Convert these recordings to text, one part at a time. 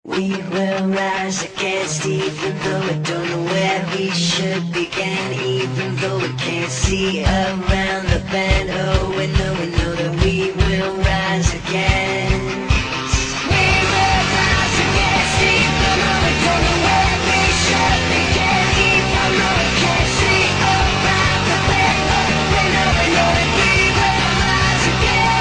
We will rise against, even though we don't know where we should begin, even though we can't see around the bend. Oh, we know that we will rise again. We will rise against, even though we don't know where we should begin, even though we can't see around the bend. Oh, we know that we will rise again.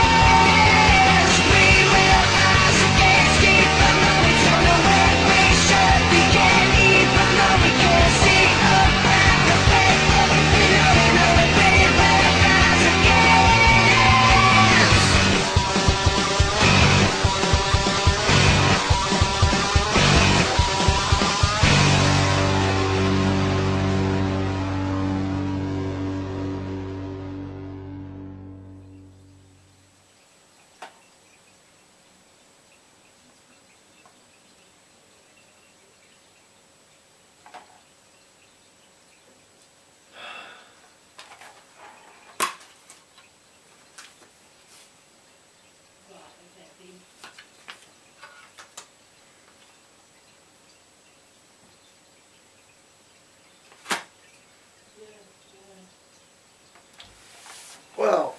We will rise against, even though we don't know where we should begin, even though we can't see around the bend. Oh, we know that we will rise again. Well,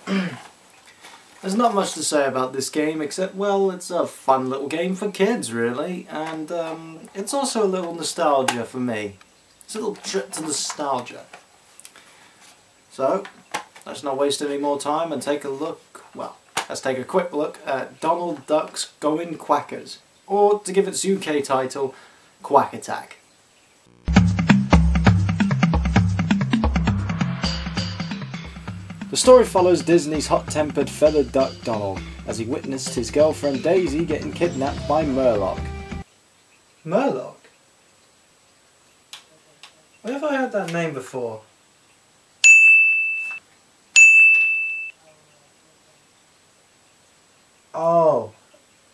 there's not much to say about this game except, well, it's a fun little game for kids really, and it's also a little nostalgia for me. It's a little trip to nostalgia. So, let's not waste any more time and take a look, well, let's take a quick look at Donald Duck's Going Quackers, or to give its UK title, Quack Attack. The story follows Disney's hot-tempered feathered duck Donald as he witnessed his girlfriend Daisy getting kidnapped by Murloc. Murloc? Where have I heard that name before? Oh.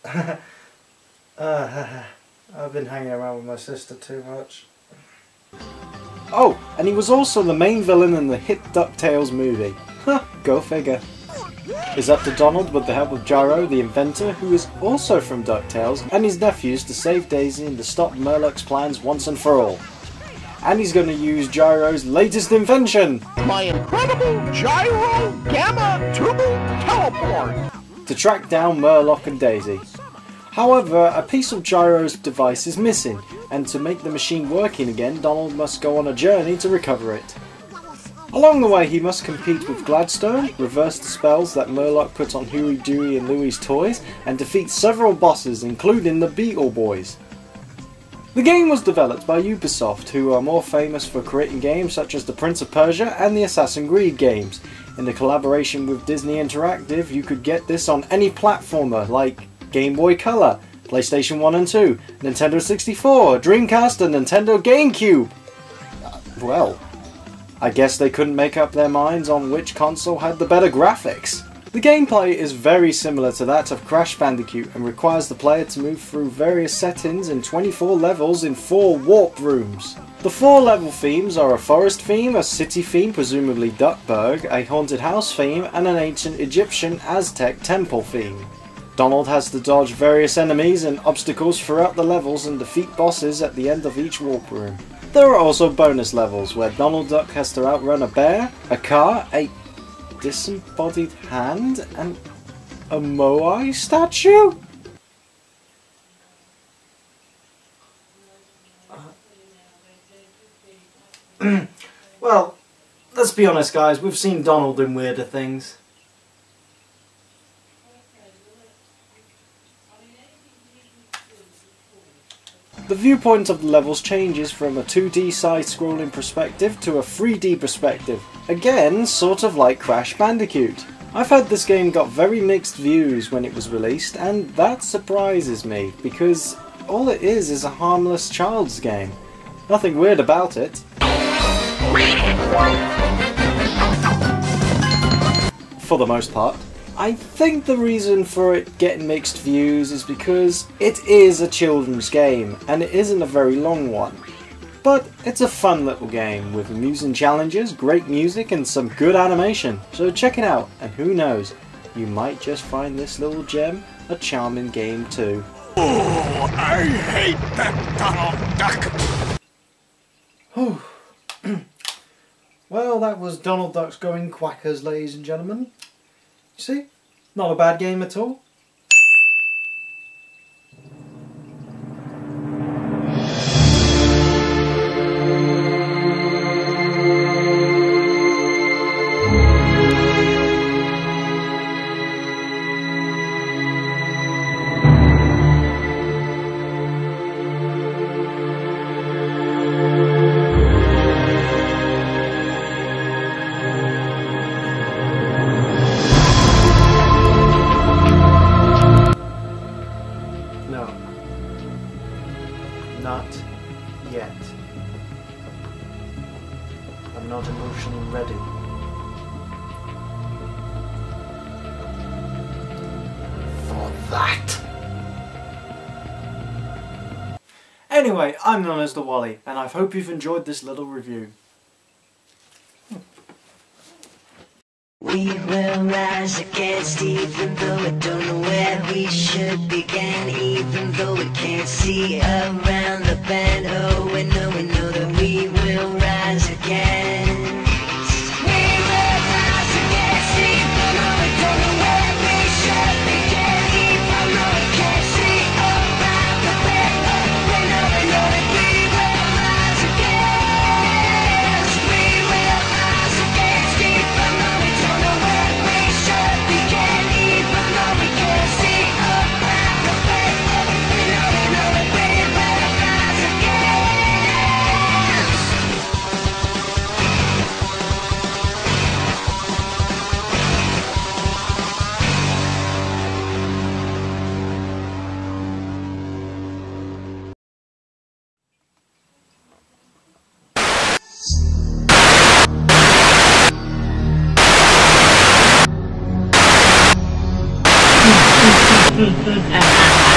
I've been hanging around with my sister too much. Oh, and he was also the main villain in the hit DuckTales movie. Huh, go figure. It's up to Donald, with the help of Gyro, the inventor, who is also from DuckTales, and his nephews to save Daisy and to stop Murloc's plans once and for all. And he's going to use Gyro's latest invention! My incredible Gyro Gamma Tubal Teleport! To track down Murloc and Daisy. However, a piece of Gyro's device is missing, and to make the machine working again, Donald must go on a journey to recover it. Along the way, he must compete with Gladstone, reverse the spells that Murloc put on Huey, Dewey and Louie's toys, and defeat several bosses, including the Beetle Boys. The game was developed by Ubisoft, who are more famous for creating games such as the Prince of Persia and the Assassin's Creed games. In the collaboration with Disney Interactive, you could get this on any platformer like Game Boy Color, PlayStation 1 and 2, Nintendo 64, Dreamcast and Nintendo GameCube. Well, I guess they couldn't make up their minds on which console had the better graphics. The gameplay is very similar to that of Crash Bandicoot and requires the player to move through various settings in 24 levels in 4 warp rooms. The 4 level themes are a forest theme, a city theme, presumably Duckburg, a haunted house theme, and an ancient Egyptian Aztec temple theme. Donald has to dodge various enemies and obstacles throughout the levels and defeat bosses at the end of each warp room. There are also bonus levels where Donald Duck has to outrun a bear, a car, a disembodied hand, and a Moai statue? Well, let's be honest guys, we've seen Donald in weirder things. The viewpoint of the levels changes from a 2D side-scrolling perspective to a 3D perspective, again sort of like Crash Bandicoot. I've heard this game got very mixed views when it was released, and that surprises me, because all it is a harmless child's game. Nothing weird about it. For the most part. I think the reason for it getting mixed views is because it is a children's game, and it isn't a very long one. But it's a fun little game with amusing challenges, great music and some good animation, so check it out, and who knows, you might just find this little gem a charming game too. I hate that Donald Duck! Well, that was Donald Duck's Going Quackers, ladies and gentlemen. You see? Not a bad game at all. No. Not yet. I'm not emotionally ready. For that. Anyway, I'm known as the Whalley, and I hope you've enjoyed this little review. We will rise against, even though we don't know where we should begin, even though we can't see around the bend. Oh, we know that we will rise against. We will rise against, even though we don't know where we should begin, even though we can't see around the bend. Oh, we know that we will rise against. We will rise against, even though we don't know where we should begin, even though we can't see around the bend. Oh, we know that we will rise against. Ha ha ha!